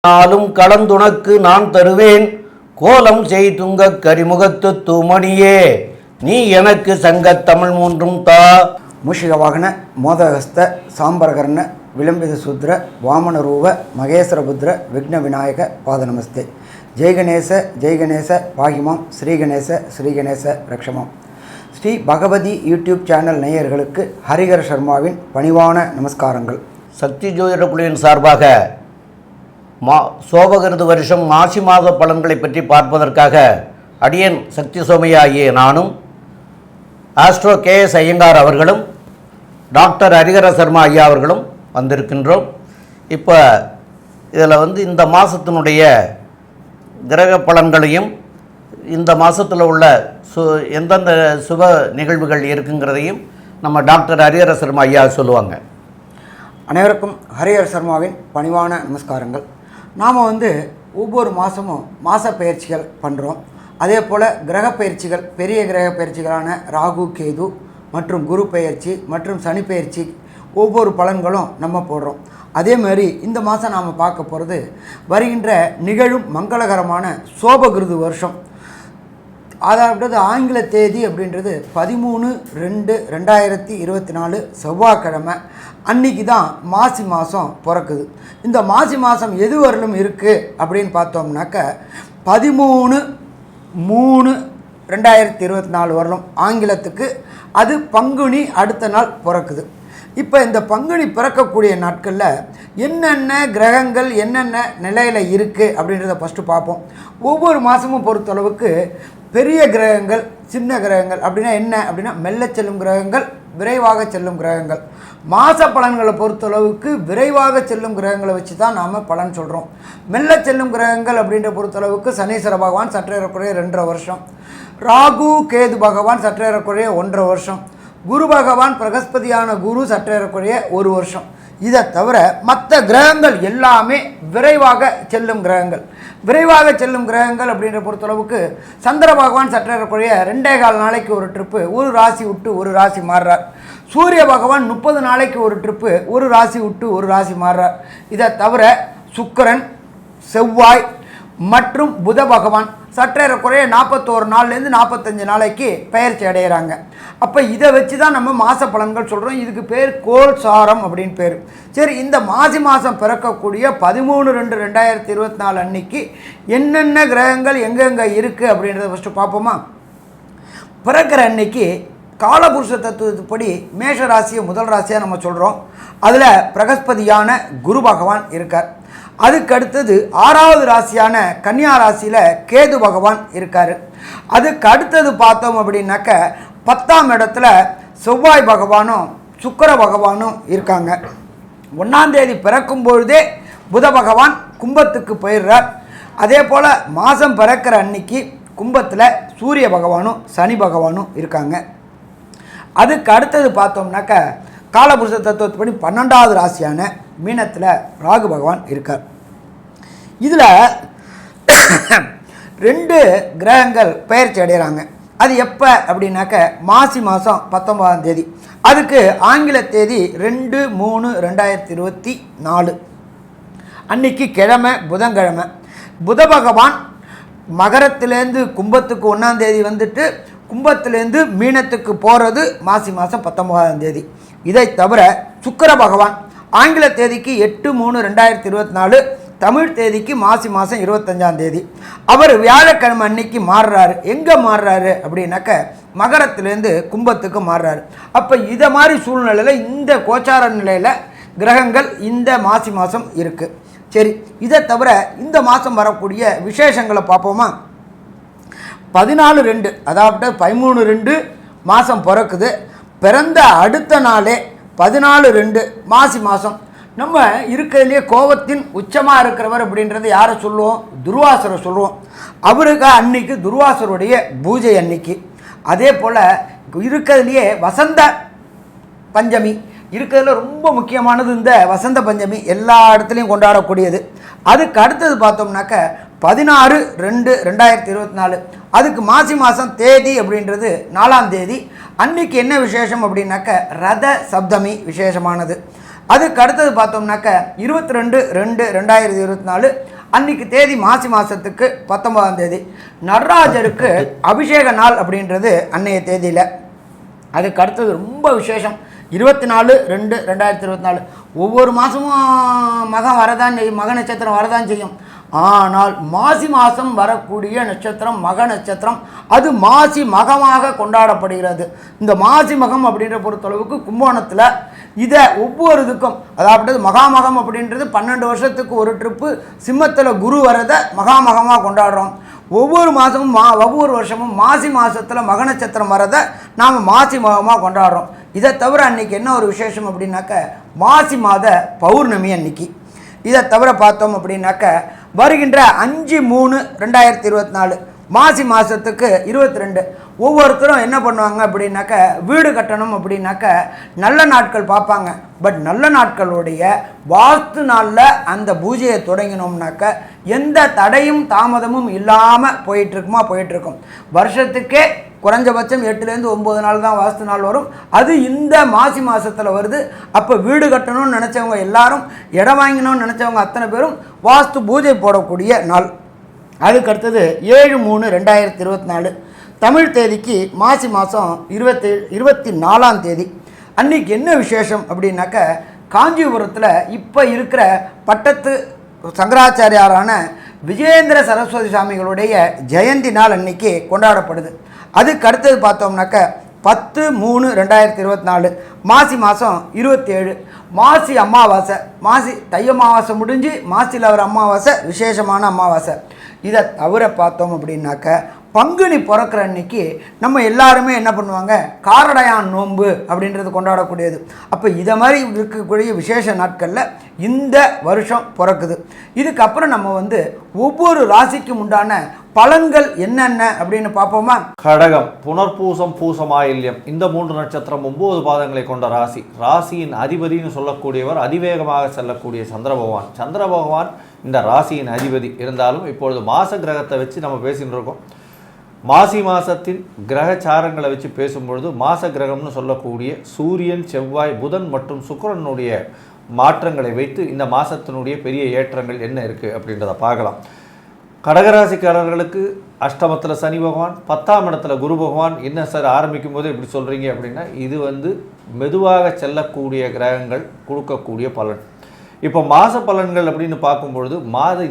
நாளும் கலந்துனக்கு நான் தருவேன் கோலம் செய்துங்க கரிமுகத்து தூமணியே நீ எனக்கு சங்கத் தமிழ் மூன்றும் தா. மூஷிக வாகன மோதகஸ்த சாம்பரகர்ண விளம்பித சூத்ர வாமன ரூப மகேஸ்வரபுத்திர விக்ன விநாயக பாத நமஸ்தே. ஜெய்கணேச ஜெய்கணேச பாகிமாம் ஸ்ரீகணேச ஸ்ரீகணேச ரக்ஷமாம். ஸ்ரீ பகவதி யூடியூப் சேனல் நேயர்களுக்கு ஹரிஹர சர்மாவின் பணிவான நமஸ்காரங்கள். சக்தி ஜோதிட குழுவின் சார்பாக சோபகிருது வருஷம் மாசி மாத பலன்களை பற்றி பார்ப்பதற்காக அடியன் சக்தி சோமையா ஆகிய நானும் ஆஸ்ட்ரோ கேஎஸ் ஐயங்கார் அவர்களும் டாக்டர் ஹரிஹர சர்மா ஐயா அவர்களும் வந்திருக்கின்றோம். இப்போ இதில் இந்த மாதத்தினுடைய கிரக பலன்களையும் இந்த மாதத்தில் உள்ள எந்தெந்த சுப நிகழ்வுகள் இருக்குங்கிறதையும் நம்ம டாக்டர் ஹரிஹர சர்மா ஐயா சொல்லுவாங்க. அனைவருக்கும் ஹரிஹர சர்மாவின் பணிவான நமஸ்காரங்கள். நாம் ஒவ்வொரு மாதமும் மாத பயிற்சிகள் பண்ணுறோம். அதே போல் கிரக பயிற்சிகள், பெரிய கிரக பயிற்சிகளான ராகு கேது மற்றும் குரு பயிற்சி மற்றும் சனி பயிற்சி ஒவ்வொரு பலன்களும் நம்ம போடுறோம். அதே மாதிரி இந்த மாதம் நாம் பார்க்க போகிறது வருகின்ற நிகழும் மங்களகரமான சோபகிருது வருஷம். அதாவது ஆங்கில தேதி அப்படின்றது 13/2/2024 செவ்வாய்க்கிழமை. அன்றைக்கி தான் மாசி மாதம் பிறக்குது. இந்த மாசி மாதம் எது வரலும் இருக்குது அப்படின்னு பார்த்தோம்னாக்க 13/3/2024 வரலும் ஆங்கிலத்துக்கு. அது பங்குனி அடுத்த நாள் பிறக்குது. இப்போ இந்த பங்குனி பிறக்கக்கூடிய நாட்களில் என்னென்ன கிரகங்கள் என்னென்ன நிலையில் இருக்குது அப்படின்றத ஃபஸ்ட்டு பார்ப்போம். ஒவ்வொரு மாதமும் பொறுத்தளவுக்கு பெரிய கிரகங்கள் சின்ன கிரகங்கள் அப்படின்னா என்ன அப்படின்னா மெல்ல செல்லும் கிரகங்கள், விரைவாக செல்லும் கிரகங்கள். மாத பலன்களை பொறுத்தளவுக்கு விரைவாக செல்லும் கிரகங்களை வச்சு தான் நாம் பலன் சொல்கிறோம். மெல்ல செல்லும் கிரகங்கள் அப்படின்ற பொறுத்தளவுக்கு சனீஸ்வர பகவான் சற்றேறக்குறைய 2.5 வருஷம், ராகு கேது பகவான் சற்றேறக்குறைய 1.5 வருஷம், குரு பகவான் பிரகஸ்பதியான குரு சற்றேறக்குறைய 1 வருஷம். இதை தவிர மற்ற கிரகங்கள் எல்லாமே விரைவாக செல்லும் கிரகங்கள். விரைவாக செல்லும் கிரகங்கள் அப்படின்ற பொறுத்தளவுக்கு சந்திர பகவான் சற்றேறக்குறைய 2.25 நாளைக்கு ஒரு ட்ரிப்பு ஒரு ராசி விட்டு ஒரு ராசி மாறுறார். சூரிய பகவான் 30 நாளைக்கு ஒரு ட்ரிப்பு ஒரு ராசி விட்டு ஒரு ராசி மாறுறார். இதை தவிர சுக்கிரன், செவ்வாய் மற்றும் புத பகவான் சற்றேறக்குறைய 41 நாள்லேருந்து 45 நாளைக்கு பெயர்ச்சி அடைகிறாங்க. அப்போ இதை வச்சு தான் நம்ம மாத பலன்கள் சொல்கிறோம். இதுக்கு பேர் கோல் சாரம் அப்படின்னு பேர். சரி, இந்த மாசி மாதம் பிறக்கக்கூடிய 13/2/2024 அன்னைக்கு என்னென்ன கிரகங்கள் எங்கெங்கே இருக்குது அப்படின்றத ஃபஸ்ட்டு பார்ப்போமா. பிறக்கிற அன்னைக்கு காலபுருஷ தத்துவப்படி மேஷ ராசியை முதல் ராசியாக நம்ம சொல்கிறோம். அதில் பிரகஸ்பதியான குரு பகவான் இருக்கார். அதுக்கு அடுத்தது 6வது ராசியான கன்னியா ராசியில் கேது பகவான் இருக்கார். அதுக்கு அடுத்தது பார்த்தோம் அப்படின்னாக்க 10ஆம் இடத்துல செவ்வாய் பகவானும் சுக்கிர பகவானும் இருக்காங்க. 1ஆம் தேதி பிறக்கும் பொழுதே புத பகவான் கும்பத்துக்கு போயிடுறார். அதே போல் மாதம் பிறக்கிற அன்னைக்கு கும்பத்தில் சூரிய பகவானும் சனி பகவானும் இருக்காங்க. அதுக்கு அடுத்தது பார்த்தோம்னாக்க காலபுருஷ தத்துவத்துப்படி 12வது ராசியான மீனத்தில் ராகு பகவான் இருக்கார். இதில் 2 கிரகங்கள் பெயர்ச்சி அடைகிறாங்க. அது எப்போ அப்படின்னாக்க மாசி மாதம் 19ஆம் தேதி. அதுக்கு ஆங்கில தேதி 2/3/2024 அன்னைக்கு கிழமை புதன்கிழமை. புத பகவான் மகரத்திலேருந்து கும்பத்துக்கு 1ஆம் தேதி வந்துட்டு கும்பத்திலேருந்து மீனத்துக்கு போகிறது மாசி மாதம் 19ஆம் தேதி. இதை தவிர சுக்கிர பகவான் ஆங்கில தேதிக்கு 8/3/2024, தமிழ் தேதிக்கு மாசி மாதம் 25ஆம் தேதி. அவர் வியாழக்கிழமை அன்னைக்கு மாறுறாரு. எங்கே மாறுறாரு அப்படின்னாக்க மகரத்திலேருந்து கும்பத்துக்கு மாறுறாரு. அப்போ இதை மாதிரி சூழ்நிலையில் இந்த கோச்சார நிலையில் கிரகங்கள் இந்த மாசி மாதம் இருக்குது. சரி, இதை தவிர இந்த மாதம் வரக்கூடிய விசேஷங்களை பார்ப்போமா. 14/2 அதாவது 13/2 மாதம் பிறக்குது. பிறந்த அடுத்த நாளே 14/2 மாசி மாதம். நம்ம இருக்கிறதுலே கோபத்தின் உச்சமாக இருக்கிறவர் அப்படின்றது யாரை சொல்லுவோம்? துர்வாசரை சொல்லுவோம். அவருக்கு அன்னைக்கு துர்வாசருடைய பூஜை அன்னைக்கு. அதே போல் இருக்கிறதுலையே வசந்த பஞ்சமி இருக்கிறதுல ரொம்ப முக்கியமானது இந்த வசந்த பஞ்சமி, எல்லா இடத்துலையும் கொண்டாடக்கூடியது. அதுக்கு அடுத்தது பார்த்தோம்னாக்க 16/2/2024 அதுக்கு மாசி மாதம் தேதி அப்படின்றது 4ஆம் தேதி. அன்னைக்கு என்ன விசேஷம் அப்படின்னாக்க ரத சப்தமி விசேஷமானது. அதுக்கு அடுத்தது பார்த்தோம்னாக்க 22/2/2024 அன்னைக்கு தேதி மாசி மாதத்துக்கு 19ஆம் தேதி. நடராஜருக்கு அபிஷேக நாள் அப்படின்றது அன்னைய தேதியில். அதுக்கு அடுத்தது ரொம்ப விசேஷம் 24/2/2024. ஒவ்வொரு மாதமும் மகம் வரதான் செய்யும், மக நட்சத்திரம் வரதான் செய்யும். ஆனால் மாசி மாதம் வரக்கூடிய நட்சத்திரம் மக நட்சத்திரம், அது மாசி மகமாக கொண்டாடப்படுகிறது. இந்த மாசி மகம் அப்படின்ற பொறுத்தளவுக்கு கும்பகோணத்தில் இதை ஒவ்வொரு இதுக்கும், அதாவது மகாமகம் அப்படின்றது 12 வருஷத்துக்கு ஒரு ட்ரிப்பு சிம்மத்தில் குரு வரதை மகாமகமாக கொண்டாடுறோம். ஒவ்வொரு மாதமும் ஒவ்வொரு வருஷமும் மாசி மாதத்தில் மக நட்சத்திரம் வரதை நாம் மாசி மகமாக கொண்டாடுறோம். இதை தவிர அன்றைக்கி என்ன ஒரு விசேஷம் அப்படின்னாக்க மாசி மாத பௌர்ணமி அன்னைக்கு. இதை தவிர பார்த்தோம் அப்படின்னாக்க வருகின்ற 5/3/2024 மாசி மாதத்துக்கு 22 ஒவ்வொருத்தரும் என்ன பண்ணுவாங்க அப்படின்னாக்க வீடு கட்டணும் அப்படின்னாக்க நல்ல நாட்கள் பார்ப்பாங்க. பட் நல்ல நாட்களுடைய வாஸ்து நாளில் அந்த பூஜையை தொடங்கினோம்னாக்க எந்த தடையும் தாமதமும் இல்லாமல் போயிட்டுருக்கும். வருஷத்துக்கே குறைஞ்சபட்சம் 8லேருந்து 9 நாள் தான் வாஸ்து நாள் வரும். அது இந்த மாசி மாதத்தில் வருது. அப்போ வீடு கட்டணும்னு நினச்சவங்க எல்லாரும், இடம் வாங்கணும்னு நினச்சவங்க அத்தனை பேரும் வாஸ்து பூஜை போடக்கூடிய நாள். அதுக்கு அடுத்தது 7/3/2024 தமிழ் தேதிக்கு மாசி மாதம் 24ஆம் தேதி. அன்றைக்கி என்ன விசேஷம் அப்படின்னாக்க காஞ்சிபுரத்தில் இப்போ இருக்கிற பட்டத்து சங்கராச்சாரியாரான விஜயேந்திர சரஸ்வதி சாமிகளுடைய ஜெயந்தி நாள் அன்னைக்கு கொண்டாடப்படுது. அதுக்கு அடுத்தது பார்த்தோம்னாக்க 10/3/2024 மாசி மாதம் 27 மாசி அமாவாசை. மாசி தை அமாவாசை முடிஞ்சு மாசியில் வர அமாவாசை விசேஷமான அமாவாசை. இதை தவிர பார்த்தோம் அப்படின்னாக்க பங்குனி பிறக்கிற அன்னைக்கு நம்ம எல்லாருமே என்ன பண்ணுவாங்க, காரடையான் நோன்பு அப்படின்றது கொண்டாடக்கூடியது. அப்போ இதை மாதிரி இருக்கக்கூடிய விசேஷ நாட்களில் இந்த வருஷம் பிறக்குது. இதுக்கப்புறம் நம்ம ஒவ்வொரு ராசிக்கும் உண்டான பலன்கள் என்னென்ன அப்படின்னு பார்ப்போமா. கடகம், புனர்பூசம், பூசமாயில்யம், இந்த 3 நட்சத்திரம் 9 பாதங்களை கொண்ட ராசி. ராசியின் அதிபதினு சொல்லக்கூடியவர் அதிவேகமாக செல்லக்கூடிய சந்திர பகவான். சந்திர பகவான் இந்த ராசியின் அதிபதி இருந்தாலும் இப்பொழுது மாச கிரகத்தை வச்சு நம்ம பேசிகிட்டு இருக்கோம். மாசி மாதத்தின் கிரகச்சாரங்களை வச்சு பேசும்பொழுது மாச கிரகம்னு சொல்லக்கூடிய சூரியன், செவ்வாய், புதன் மற்றும் சுக்கிரனுடைய மாற்றங்களை வைத்து இந்த மாதத்தினுடைய பெரிய ஏற்றங்கள் என்ன இருக்குது அப்படின்றத பார்க்கலாம். கடகராசிக்காரர்களுக்கு அஷ்டமத்தில் சனி பகவான், 10ஆம் இடத்துல குரு பகவான். என்ன சார் ஆரம்பிக்கும் போது இப்படி சொல்கிறீங்க அப்படின்னா, இது மெதுவாக செல்லக்கூடிய கிரகங்கள் கொடுக்கக்கூடிய பலன். இப்போ மாத பலன்கள் அப்படின்னு பார்க்கும்பொழுது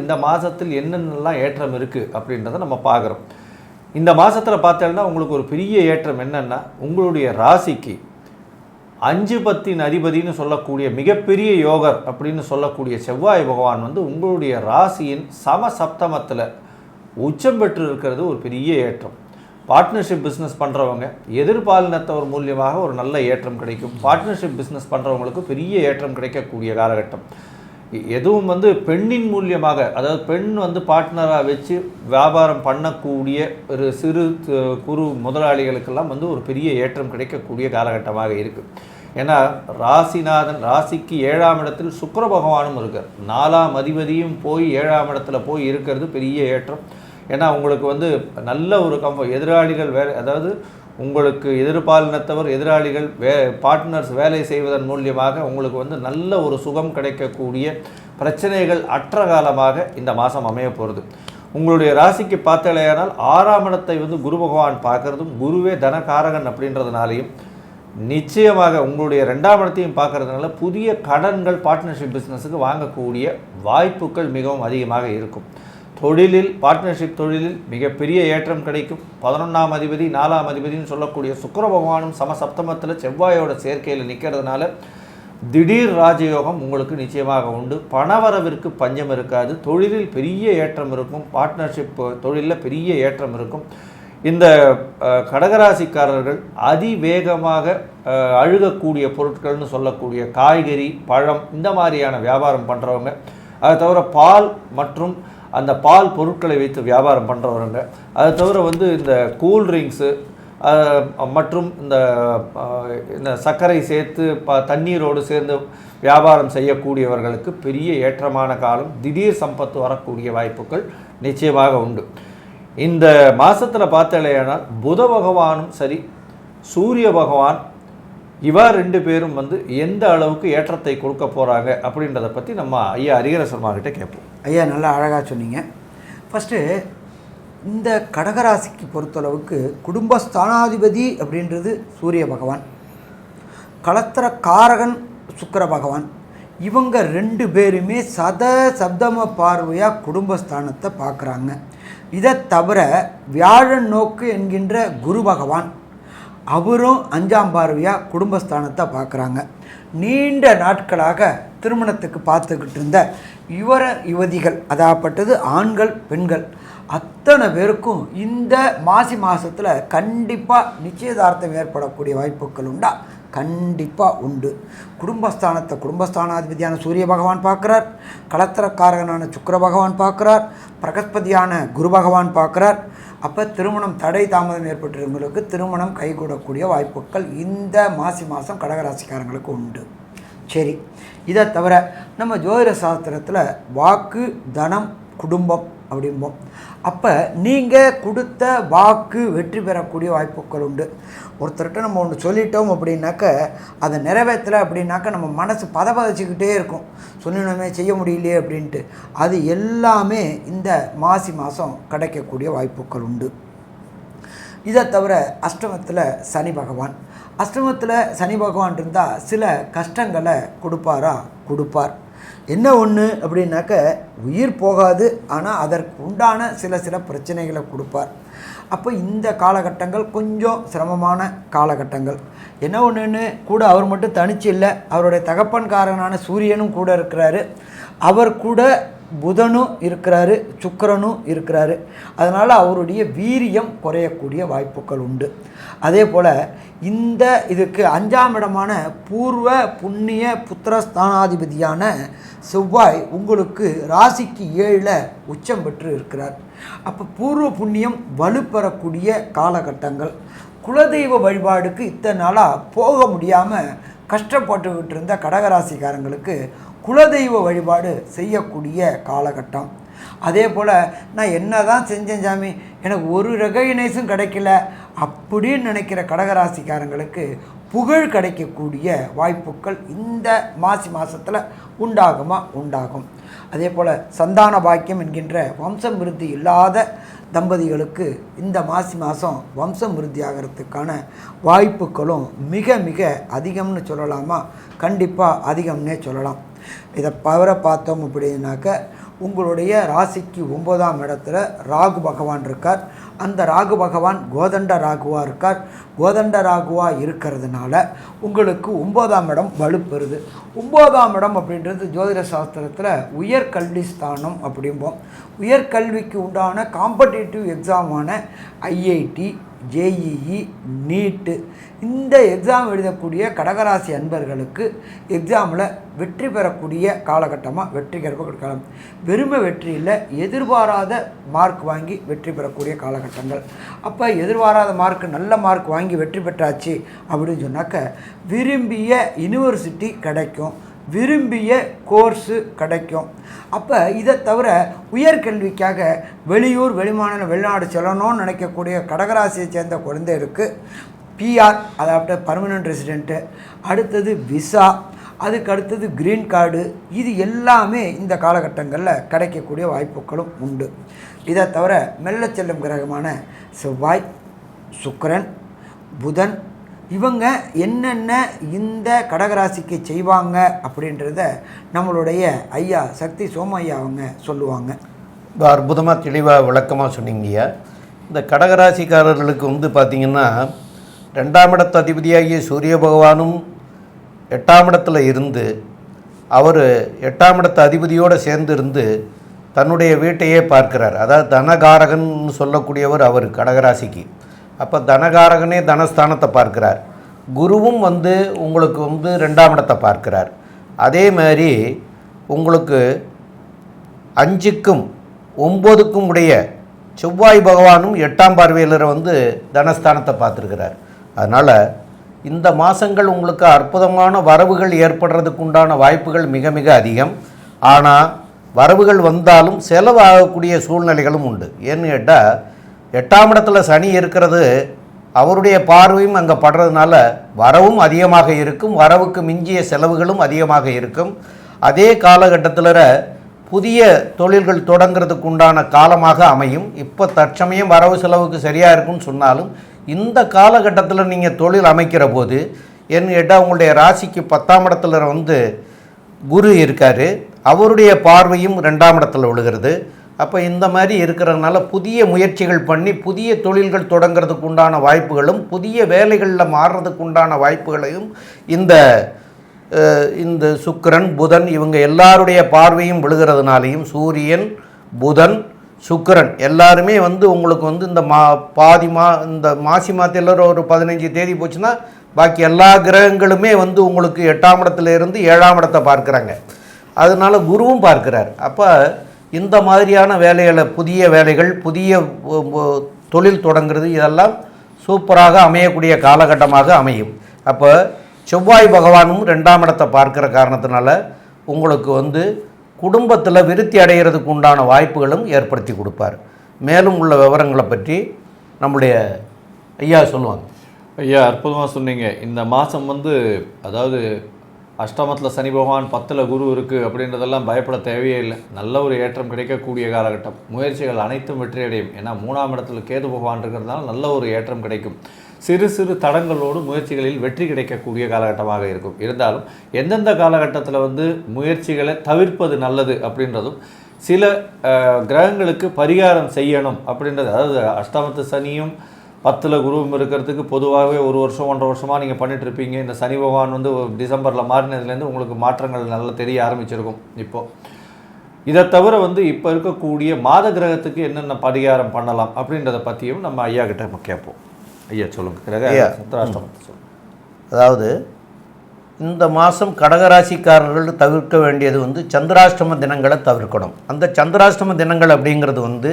இந்த மாதத்தில் என்னென்னலாம் ஏற்றம் இருக்குது அப்படின்றத நம்ம பார்க்குறோம். இந்த மாதத்தில் பார்த்தோம்னா உங்களுக்கு ஒரு பெரிய ஏற்றம் என்னென்னா, உங்களுடைய ராசிக்கு 5 10 அதிபதினு சொல்லக்கூடிய மிகப்பெரிய யோகர் அப்படின்னு சொல்லக்கூடிய செவ்வாய் பகவான் உங்களுடைய ராசியின் சமசப்தமத்தில் உச்சம் பெற்று இருக்கிறது ஒரு பெரிய ஏற்றம். பார்ட்னர்ஷிப் பிஸ்னஸ் பண்ணுறவங்க எதிர்பாலினத்தவர் மூலியமாக ஒரு நல்ல ஏற்றம் கிடைக்கும். பார்ட்னர்ஷிப் பிஸ்னஸ் பண்ணுறவங்களுக்கு பெரிய ஏற்றம் கிடைக்கக்கூடிய காலகட்டம். எதுவும் பெண்ணின் மூலியமாக, அதாவது பெண் பார்ட்னராக வச்சு வியாபாரம் பண்ணக்கூடிய ஒரு சிறு குறு முதலாளிகளுக்கெல்லாம் ஒரு பெரிய ஏற்றம் கிடைக்கக்கூடிய காலகட்டமாக இருக்குது. ஏன்னா ராசிநாதன் ராசிக்கு 7ஆம் இடத்தில் சுக்கிர பகவானும் இருக்கார். 4ஆம் அதிபதியும் போய் 7ஆம் இடத்துல போய் இருக்கிறது பெரிய ஏற்றம். ஏன்னா உங்களுக்கு நல்ல ஒரு எதிராளிகள் அதாவது உங்களுக்கு எதிர்பாலினத்தவர் எதிராளிகள் பார்ட்னர்ஸ் வேலை செய்வதன் மூலியமாக உங்களுக்கு நல்ல ஒரு சுகம் கிடைக்கக்கூடிய பிரச்சனைகள் அற்ற காலமாக இந்த மாதம் அமைய போகிறது. உங்களுடைய ராசிக்கு பார்த்தலையானால் 6ஆம் இடத்தை குரு பகவான் பார்க்குறதும், குருவே தனகாரகன் அப்படின்றதுனாலையும் நிச்சயமாக உங்களுடைய 2ஆம் இடத்தையும் பார்க்கறதுனால புதிய கடன்கள் பார்ட்னர்ஷிப் பிஸ்னஸுக்கு வாங்கக்கூடிய வாய்ப்புகள் மிகவும் அதிகமாக இருக்கும். தொழிலில் பார்ட்னர்ஷிப் தொழிலில் மிகப்பெரிய ஏற்றம் கிடைக்கும். 11ஆம் அதிபதி 4ஆம் அதிபதினு சொல்லக்கூடிய சுக்கிர பகவானும் சமசப்தமத்தில் செவ்வாயோட சேர்க்கையில் நிற்கிறதுனால திடீர் ராஜயோகம் உங்களுக்கு நிச்சயமாக உண்டு. பணவரவிற்கு பஞ்சம் இருக்காது. தொழிலில் பெரிய ஏற்றம் இருக்கும். பார்ட்னர்ஷிப் தொழிலில் பெரிய ஏற்றம் இருக்கும். இந்த கடகராசிக்காரர்கள் அதிவேகமாக அழுகக்கூடிய பொருட்கள்னு சொல்லக்கூடிய காய்கறி, பழம், இந்த மாதிரியான வியாபாரம் பண்ணுறவங்க, அதை தவிர பால் மற்றும் அந்த பால் பொருட்களை வைத்து வியாபாரம் பண்ணுறவங்க, அதை தவிர இந்த கூல்ட்ரிங்க்ஸு மற்றும் இந்த சர்க்கரை சேர்த்து தண்ணீரோடு சேர்ந்து வியாபாரம் செய்யக்கூடியவர்களுக்கு பெரிய ஏற்றமான காலம். திடீர் சம்பத்து வரக்கூடிய வாய்ப்புகள் நிச்சயமாக உண்டு. இந்த மாதத்தில் பார்த்தலையானால் புத பகவானும் சரி, சூரிய பகவான் இவர் 2 பேரும் வந்து எந்த அளவுக்கு ஏற்றத்தை கொடுக்க போகிறாங்க அப்படின்றத பற்றி நம்ம ஐயா ஹரிஹர சர்மா கிட்டே கேட்போம். ஐயா நல்லா அழகாக சொன்னீங்க. ஃபஸ்ட்டு இந்த கடகராசிக்கு பொறுத்தளவுக்கு குடும்பஸ்தானாதிபதி அப்படின்றது சூரிய பகவான், களத்திர காரகன் சுக்கிர பகவான். இவங்க 2 பேருமே சப்தம பார்வையாக குடும்பஸ்தானத்தை பார்க்குறாங்க. இதை தவிர வியாழன் நோக்கு என்கின்ற குரு பகவான் அவரும் 5ஆம் பார்வையாக குடும்பஸ்தானத்தை பார்க்குறாங்க. நீண்ட நாட்களாக திருமணத்துக்கு பார்த்துக்கிட்டு இருந்த யுவதிகள், அதாகப்பட்டது ஆண்கள் பெண்கள் அத்தனை பேருக்கும் இந்த மாசி மாதத்தில் கண்டிப்பாக நிச்சயதார்த்தம் ஏற்படக்கூடிய வாய்ப்புகள் உண்டா? கண்டிப்பாக உண்டு. குடும்பஸ்தானாதிபதியான சூரிய பகவான் பார்க்குறார், களத்திரக்காரகனான சுக்கிர பகவான் பார்க்குறார், பிரகஸ்பதியான குரு பகவான் பார்க்குறார். அப்போ திருமணம் தடை தாமதம் ஏற்பட்டிருந்தவங்களுக்கு திருமணம் கைகூடக்கூடிய வாய்ப்புகள் இந்த மாசி மாதம் கடகராசிக்காரங்களுக்கு உண்டு. சரி, இதை தவிர நம்ம ஜோதிட சாஸ்திரத்தில் வாக்கு தனம் குடும்பம் அப்படிம்போம். அப்போ நீங்கள் கொடுத்த வாக்கு வெற்றி பெறக்கூடிய வாய்ப்புகள் உண்டு. ஒருத்தர்கிட்ட நம்ம ஒன்று சொல்லிட்டோம் அப்படின்னாக்க அதை நிறைவேற்றலை அப்படின்னாக்க நம்ம மனசு பதச்சிக்கிட்டே இருக்கும், சொன்னோமே செய்ய முடியலையே அப்படின்ட்டு. அது எல்லாமே இந்த மாசி மாதம் கிடைக்கக்கூடிய வாய்ப்புகள் உண்டு. இதை தவிர அஷ்டமத்தில் சனி பகவான் இருந்தால் சில கஷ்டங்களை கொடுப்பார். என்ன ஒன்று அப்படின்னாக்க உயிர் போகாது, ஆனால் அதற்கு உண்டான சில பிரச்சனைகளை கொடுப்பார். அப்போ இந்த காலகட்டங்கள் கொஞ்சம் சிரமமான காலகட்டங்கள். என்ன ஒன்றுன்னு கூட அவர் மட்டும் தனிச்சு இல்லை, அவருடைய தகப்பன்காரனான சூரியனும் கூட இருக்கிறாரு, அவர் கூட புதனும் இருக்கிறாரு, சுக்கிரனும் இருக்கிறாரு. அதனால் அவருடைய வீரியம் குறையக்கூடிய வாய்ப்புகள் உண்டு. அதே போல் இந்த இதுக்கு 5ஆம் இடமான பூர்வ புண்ணிய புத்திரஸ்தானாதிபதியான செவ்வாய் உங்களுக்கு ராசிக்கு 7ல் உச்சம் பெற்று இருக்கிறார். அப்போ பூர்வ புண்ணியம் வலுப்பெறக்கூடிய காலகட்டங்கள். குலதெய்வ வழிபாடுக்கு இத்தனை நாளாக போக முடியாமல் கஷ்டப்பட்டுக்கிட்டு இருந்த கடகராசிக்காரங்களுக்கு குலதெய்வ வழிபாடு செய்யக்கூடிய காலகட்டம். அதே போல் நான் என்ன தான் செஞ்சேன் சாமி, எனக்கு ஒரு ரெகக்னைஸும் கிடைக்கல அப்படின்னு நினைக்கிற கடகராசிக்காரங்களுக்கு புகழ் கிடைக்கக்கூடிய வாய்ப்புகள் இந்த மாசி மாதத்தில் உண்டாகும். அதே போல் சந்தான பாக்கியம் என்கின்ற வம்சம் விருத்தி இல்லாத தம்பதிகளுக்கு இந்த மாசி மாதம் வம்சம் விருத்தி ஆகிறதுக்கான வாய்ப்புகளும் மிக மிக அதிகம்னு சொல்லலாமா? கண்டிப்பாக அதிகம்னே சொல்லலாம். இதை தவிர பார்த்தோம் அப்படின்னாக்க உங்களுடைய ராசிக்கு 9ஆம் இடத்துல ராகு பகவான் இருக்கார். அந்த ராகு பகவான் கோதண்ட ராகுவாக இருக்கார். கோதண்ட ராகுவாக இருக்கிறதுனால உங்களுக்கு 9ஆம் இடம் வலுப்பெறுது. 9ஆம் இடம் அப்படின்றது ஜோதிட சாஸ்திரத்தில் உயர்கல்வி ஸ்தானம் அப்படிம்போம். உயர்கல்விக்கு உண்டான காம்படிட்டிவ் எக்ஸாமான ஐஐடி, ஜேஇஇ, நீட்டு இந்த எக்ஸாம் எழுதக்கூடிய கடகராசி அன்பர்களுக்கு எக்ஸாமில் வெற்றி பெறக்கூடிய காலகட்டமாக வெற்றிகரமாக காலம். வெறுமை வெற்றியில் எதிர்பாராத மார்க் வாங்கி வெற்றி பெறக்கூடிய காலகட்டங்கள். அப்போ எதிர்பாராத நல்ல மார்க் வாங்கி வெற்றி பெற்றாச்சு அப்படின்னு சொன்னாக்க விரும்பிய யூனிவர்சிட்டி கிடைக்கும், விரும்பிய கோர்ஸு கிடைக்கும். அப்போ இதை தவிர உயர்கல்விக்காக வெளியூர் வெளிநாடு செல்லணும்னு நினைக்கக்கூடிய கடகராசியை சேர்ந்த குழந்தைகளுக்கு பிஆர், அதாவது பர்மனெண்ட் ரெசிடெண்ட்டு, அடுத்தது விசா, அதுக்கு அடுத்தது க்ரீன் கார்டு, இது எல்லாமே இந்த காலகட்டங்களில் கிடைக்கக்கூடிய வாய்ப்புகளும் உண்டு. இதை தவிர மெல்ல செல்லும் கிரகமான செவ்வாய், சுக்கிரன், புதன் இவங்க என்னென்ன இந்த கடகராசிக்கு செய்வாங்க அப்படின்றத நம்மளுடைய ஐயா சக்தி சோமையா அவங்க சொல்லுவாங்க. அற்புதமாக தெளிவாக விளக்கமாக சொன்னீங்கய்யா. இந்த கடகராசிக்காரர்களுக்கு பார்த்திங்கன்னா 2ஆம் இடத்து அதிபதியாகிய சூரிய பகவானும் 8ஆம் இடத்துல இருந்து அவர் 8ஆம் இடத்து அதிபதியோடு சேர்ந்து இருந்து தன்னுடைய வீட்டையே பார்க்கிறார். அதாவது தனகாரகன் சொல்லக்கூடியவர் அவர் கடகராசிக்கு. அப்போ தனகாரகனே தனஸ்தானத்தை பார்க்கிறார். குருவும் உங்களுக்கு 2ஆம் இடத்தை பார்க்கிறார். அதே மாதிரி உங்களுக்கு 5க்கும் 9க்கும் உடைய செவ்வாய் பகவானும் 8ஆம் பார்வையில் தனஸ்தானத்தை பார்த்துருக்கிறார். அதனால் இந்த மாதங்கள் உங்களுக்கு அற்புதமான வரவுகள் ஏற்படுறதுக்கு உண்டான வாய்ப்புகள் மிக மிக அதிகம். ஆனால் வரவுகள் வந்தாலும் செலவாகக்கூடிய சூழ்நிலைகளும் உண்டு. ஏன்னு கேட்டால் 8ஆம் இடத்துல சனி இருக்கிறது அவருடைய பார்வையும் அங்கே படுறதுனால வரவும் அதிகமாக இருக்கும், வரவுக்கு மிஞ்சிய செலவுகளும் அதிகமாக இருக்கும். அதே காலகட்டத்தில் புதிய தொழில்கள் தொடங்கிறதுக்கு உண்டான காலமாக அமையும். இப்போ தற்சமயம் வரவு செலவுக்கு சரியாக இருக்குன்னு சொன்னாலும் இந்த காலகட்டத்தில் நீங்கள் தொழில் அமைக்கிற போது என்ன கேட்டால் உங்களுடைய ராசிக்கு 10ஆம் இடத்துல வந்து குரு இருக்கார், அவருடைய பார்வையும் 2ஆம் இடத்துல விழுகிறது. அப்போ இந்த மாதிரி இருக்கிறதுனால புதிய முயற்சிகள் பண்ணி புதிய தொழில்கள் தொடங்கிறதுக்கு உண்டான வாய்ப்புகளும் புதிய வேலைகளில் மாறுறதுக்கு உண்டான வாய்ப்புகளையும் இந்த சுக்கிரன் புதன் இவங்க எல்லாருடைய பார்வையும் விழுகிறதுனாலையும் சூரியன் புதன் சுக்கிரன் எல்லாருமே வந்து உங்களுக்கு வந்து இந்த இந்த மாசி மாதத்தில் ஒரு 15 தேதி போச்சுன்னா பாக்கி எல்லா கிரகங்களுமே வந்து உங்களுக்கு 8ஆம் இடத்துல இருந்து 7ஆம் இடத்தை பார்க்குறாங்க. அதனால குருவும் பார்க்கிறார். அப்போ இந்த மாதிரியான வேலைகளை புதிய வேலைகள் புதிய தொழில் தொடங்குறது இதெல்லாம் சூப்பராக அமையக்கூடிய காலகட்டமாக அமையும். அப்போ செவ்வாய் பகவானும் 2ஆம் இடத்தை பார்க்குற காரணத்தினால உங்களுக்கு வந்து குடும்பத்தில் விருத்தி அடைகிறதுக்கு உண்டான வாய்ப்புகளும் ஏற்படுத்தி கொடுப்பார். மேலும் உள்ள விவரங்களை பற்றி நம்முடைய ஐயா சொல்லுவாங்க. ஐயா அற்புதமாக சொன்னீங்க. இந்த மாதம் வந்து அதாவது அஷ்டமத்தில் சனி பகவான் 10ல் குரு இருக்குது அப்படின்றதெல்லாம் பயப்பட தேவையே இல்லை. நல்ல ஒரு ஏற்றம் கிடைக்கக்கூடிய காலகட்டம். முயற்சிகள் அனைத்தும் வெற்றியடையும். ஏன்னா 3ஆம் இடத்துல கேது பகவான் இருக்கிறதுனால நல்ல ஒரு ஏற்றம் கிடைக்கும். சிறு சிறு தடங்களோடு முயற்சிகளில் வெற்றி கிடைக்கக்கூடிய காலகட்டமாக இருக்கும். இருந்தாலும் எந்தெந்த காலகட்டத்தில் வந்து முயற்சிகளை தவிர்ப்பது நல்லது அப்படின்றதும் சில கிரகங்களுக்கு பரிகாரம் செய்யணும் அப்படின்றது. அதாவது அஷ்டமத்து சனியும் 10ல் குருவும் இருக்கிறதுக்கு பொதுவாகவே 1 வருஷம் 1.5 வருஷமாக நீங்கள் பண்ணிகிட்ருப்பீங்க. இந்த சனி பகவான் வந்து டிசம்பரில் மாறினதுலேருந்து உங்களுக்கு மாற்றங்கள் நல்லா தெரிய ஆரம்பிச்சிருக்கும். இப்போது இதை தவிர வந்து இப்போ இருக்கக்கூடிய மாத கிரகத்துக்கு என்னென்ன பரிகாரம் பண்ணலாம் அப்படின்றத பற்றியும் நம்ம ஐயா கிட்ட கேட்போம். ஐயா சொல்லுங்கள். சந்திராஷ்டமத்தை சொல்லுங்கள். அதாவது இந்த மாதம் கடகராசிக்காரர்கள் தவிர்க்க வேண்டியது வந்து சந்திராஷ்டம தினங்களை தவிர்க்கணும். அந்த சந்திராஷ்டம தினங்கள் அப்படிங்கிறது வந்து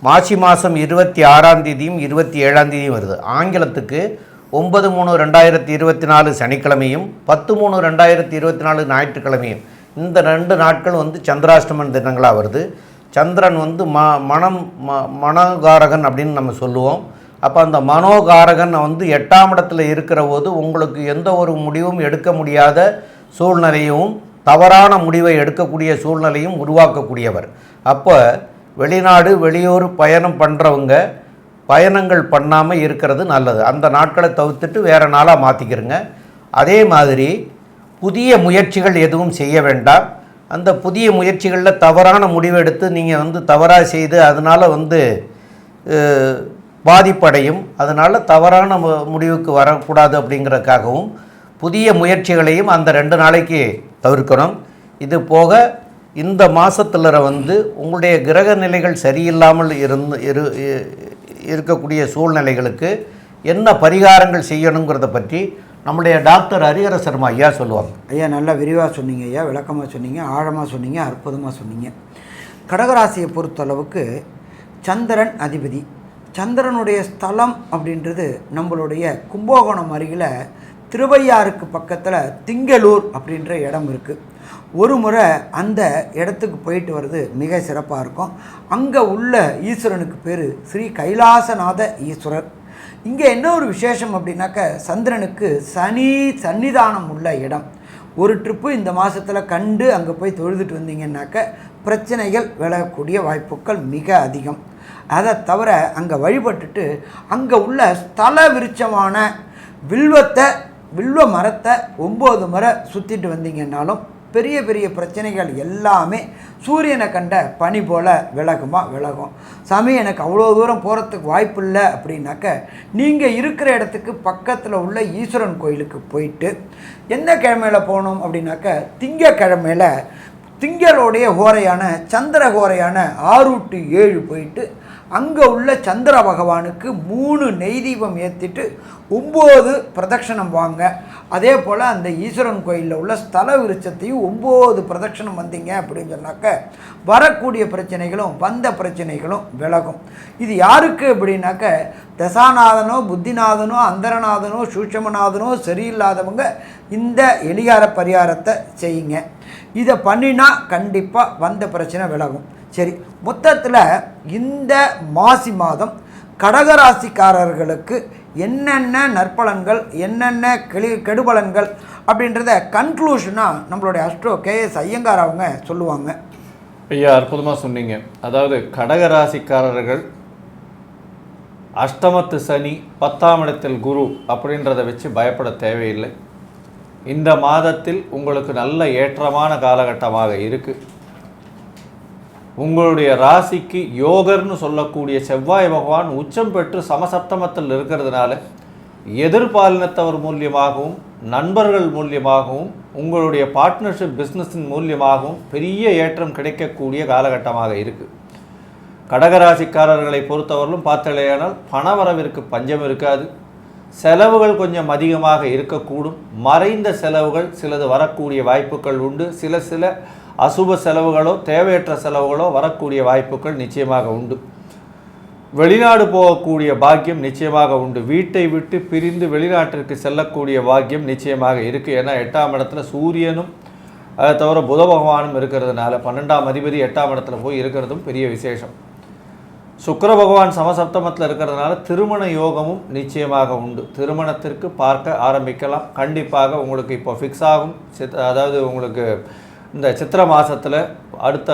மாசி மாதம் 26ஆம் தேதியும் 27ஆம் தேதியும் வருது. ஆங்கிலத்துக்கு 9/3/2024 சனிக்கிழமையும் 10/3/2024 ஞாயிற்றுக்கிழமையும் இந்த 2 நாட்கள் வந்து சந்திராஷ்டம தினங்களாக வருது. சந்திரன் வந்து மனோகாரகன் அப்படின்னு நம்ம சொல்லுவோம். அப்போ அந்த மனோகாரகன் வந்து 8ஆம் இடத்துல இருக்கிற போது உங்களுக்கு எந்த ஒரு முடிவும் எடுக்க முடியாத சூழ்நிலையும் தவறான முடிவை எடுக்கக்கூடிய சூழ்நிலையும் உருவாக்கக்கூடியவர். அப்போ வெளிநாடு வெளியூர் பயணம் பண்ணுறவங்க பயணங்கள் பண்ணாமல் இருக்கிறது நல்லது. அந்த நாட்களை தவிர்த்துட்டு வேறு நாளாக மாற்றிக்கிறங்க. அதே மாதிரி புதிய முயற்சிகள் எதுவும் செய்ய வேண்டாம். அந்த புதிய முயற்சிகளில் தவறான முடிவு எடுத்து நீங்கள் வந்து தவறாக செய்து அதனால் வந்து பாதிப்படையும். அதனால் தவறான முடிவுக்கு வரக்கூடாது அப்படிங்கிறதுக்காகவும் புதிய முயற்சிகளையும் அந்த 2 நாளைக்கு தவிர்க்கணும். இது போக இந்த மாதத்தில் வந்து உங்களுடைய கிரக நிலைகள் சரியில்லாமல் இருக்கக்கூடிய சூழ்நிலைகளுக்கு என்ன பரிகாரங்கள் செய்யணுங்கிறத பற்றி நம்முடைய டாக்டர் ஹரிஹர சர்மா ஐயா சொல்லுவாங்க. ஐயா நல்லா விரிவாக சொன்னீங்க ஐயா, விளக்கமாக சொன்னீங்க, ஆழமாக சொன்னீங்க, அற்புதமாக சொன்னீங்க. கடகராசியை பொறுத்தளவுக்கு சந்திரன் அதிபதி. சந்திரனுடைய ஸ்தலம் அப்படின்றது நம்மளுடைய கும்பகோணம் அருகில் திருவையாறுக்கு பக்கத்தில் திங்களூர் அப்படின்ற இடம் இருக்குது. ஒரு முறை அந்த இடத்துக்கு போயிட்டு வர்றது மிக சிறப்பாக இருக்கும். அங்கே உள்ள ஈஸ்வரனுக்கு பேர் ஸ்ரீ கைலாசநாத ஈஸ்வரர். இங்கே என்ன ஒரு விசேஷம் அப்படின்னாக்க சந்திரனுக்கு சனி சன்னிதானம் உள்ள இடம். ஒரு ட்ரிப்பு இந்த மாதத்தில் கண்டு அங்கே போய் தொழுதுட்டு வந்தீங்கன்னாக்க பிரச்சனைகள் விலகக்கூடிய வாய்ப்புகள் மிக அதிகம். அதை தவிர அங்கே வழிபட்டுட்டு அங்கே உள்ள ஸ்தல விருட்சமான வில்வ மரத்தை 9 முறை சுற்றிட்டு வந்தீங்கன்னாலும் பெரிய பெரிய பிரச்சனைகள் எல்லாமே சூரியனை கண்ட பனி போல் விலகும். சாமி எனக்கு அவ்வளோ தூரம் போகிறதுக்கு வாய்ப்பு இல்லை அப்படின்னாக்க நீங்கள் இருக்கிற இடத்துக்கு பக்கத்தில் உள்ள ஈஸ்வரன் கோயிலுக்கு போயிட்டு எந்த கிழமையில் போகணும் அப்படின்னாக்க திங்கக்கிழமையில் திங்களுடைய ஹோரையான சந்திர ஹோரையான 6 to 7 போயிட்டு அங்கே உள்ள சந்திர பகவானுக்கு 3 நெய் தீபம் ஏற்றிட்டு 9 பிரதட்சணம் வாங்க. அதே போல் அந்த ஈஸ்வரன் கோயிலில் உள்ள ஸ்தல விருட்சத்தையும் 9 பிரதட்சணம் வந்தீங்க அப்படின்னு சொன்னாக்க வரக்கூடிய பிரச்சனைகளும் வந்த பிரச்சனைகளும் விலகும். இது யாருக்கு அப்படின்னாக்க தசாநாதனோ புத்திநாதனோ அந்தரநாதனோ சூட்சமநாதனோ சரியில்லாதவங்க இந்த எளிகார பரிகாரத்தை செய்யுங்க. இதை பண்ணினா கண்டிப்பாக வந்த பிரச்சனை விலகும். சரி, மொத்தத்தில் இந்த மாசி மாதம் கடகராசிக்காரர்களுக்கு என்னென்ன நற்பலன்கள் என்னென்ன கெடுபலன்கள் அப்படின்றத கன்க்ளூஷனாக நம்மளுடைய அஸ்ட்ரோ கேஎஸ் ஐயங்கார் அவங்க சொல்லுவாங்க. ஐயா, அற்புதமாக சொன்னீங்க. அதாவது கடகராசிக்காரர்கள் அஷ்டமத்து சனி 10ஆம் இடத்தில் குரு அப்படின்றத வச்சு பயப்பட தேவையில்லை. இந்த மாதத்தில் உங்களுக்கு நல்ல ஏற்றமான காலகட்டமாக இருக்குது. உங்களுடைய ராசிக்கு யோகர்னு சொல்லக்கூடிய செவ்வாய் பகவான் உச்சம் பெற்று சமசப்தமத்தில் இருக்கிறதுனால எதிர்பாலினத்தவர் மூலியமாகவும் நண்பர்கள் மூலியமாகவும் உங்களுடைய பார்ட்னர்ஷிப் பிஸ்னஸின் மூலியமாகவும் பெரிய ஏற்றம் கிடைக்கக்கூடிய காலகட்டமாக இருக்குது. கடகராசிக்காரர்களை பொறுத்தவரையிலும் பார்த்தலையானால் பணவரவிற்கு பஞ்சம் இருக்காது. செலவுகள் கொஞ்சம் அதிகமாக இருக்கக்கூடும். மறைந்த செலவுகள் சிலது வரக்கூடிய வாய்ப்புகள் உண்டு. சில அசுப செலவுகளோ தேவையற்ற செலவுகளோ வரக்கூடிய வாய்ப்புகள் நிச்சயமாக உண்டு. வெளிநாடு போகக்கூடிய பாக்கியம் நிச்சயமாக உண்டு. வீட்டை விட்டு பிரிந்து வெளிநாட்டிற்கு செல்லக்கூடிய பாக்கியம் நிச்சயமாக இருக்குது. ஏன்னா 8ஆம் இடத்துல சூரியனும் அதை தவிர புத பகவானும் இருக்கிறதுனால 12ஆம் அதிபதி 8ஆம் இடத்துல போய் இருக்கிறதும் பெரிய விசேஷம். சுக்கிர பகவான் சமசப்தமத்தில் இருக்கிறதுனால திருமண யோகமும் நிச்சயமாக உண்டு. திருமணத்திற்கு பார்க்க ஆரம்பிக்கலாம். கண்டிப்பாக உங்களுக்கு இப்போ ஃபிக்ஸ் ஆகும். அதாவது உங்களுக்கு இந்த சித்திரை மாதத்தில் அடுத்த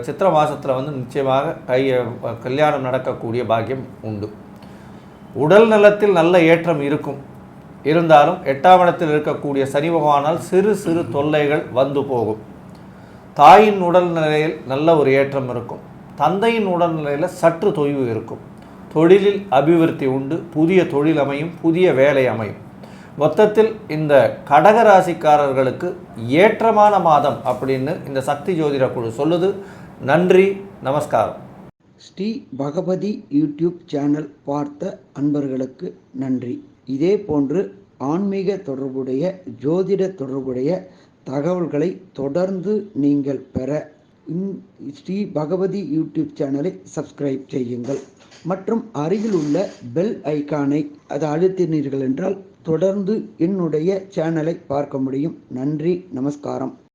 சித்திரை மாதத்தில் வந்து நிச்சயமாக கல்யாணம் நடக்கக்கூடிய பாக்கியம் உண்டு. உடல் நலத்தில் நல்ல ஏற்றம் இருக்கும். இருந்தாலும் 8ஆம் இடத்தில் இருக்கக்கூடிய சனி பகவானால் சிறு தொல்லைகள் வந்து போகும். தாயின் உடல்நிலையில் நல்ல ஒரு ஏற்றம் இருக்கும். தந்தையின் உடல்நிலையில் சற்று தொய்வு இருக்கும். தொழிலில் அபிவிருத்தி உண்டு. புதிய தொழில் அமையும். புதிய வேலை அமையும். மொத்தத்தில் இந்த கடகராசிக்காரர்களுக்கு ஏற்றமான மாதம் அப்படின்னு இந்த சக்தி ஜோதிட குழு சொல்லுது. நன்றி, நமஸ்காரம். ஸ்ரீ பகவதி யூடியூப் சேனல் பார்த்த அன்பர்களுக்கு நன்றி. இதே போன்று ஆன்மீக தொடர்புடைய ஜோதிட தொடர்புடைய தகவல்களை தொடர்ந்து நீங்கள் பெற ஸ்ரீ பகவதி யூடியூப் சேனலை சப்ஸ்கிரைப் செய்யுங்கள் மற்றும் அருகில் உள்ள பெல் ஐக்கானை அதை அழுத்தினீர்கள் என்றால் தொடர்ந்து என்னுடைய சேனலை பார்க்க முடியும். நன்றி, நமஸ்காரம்.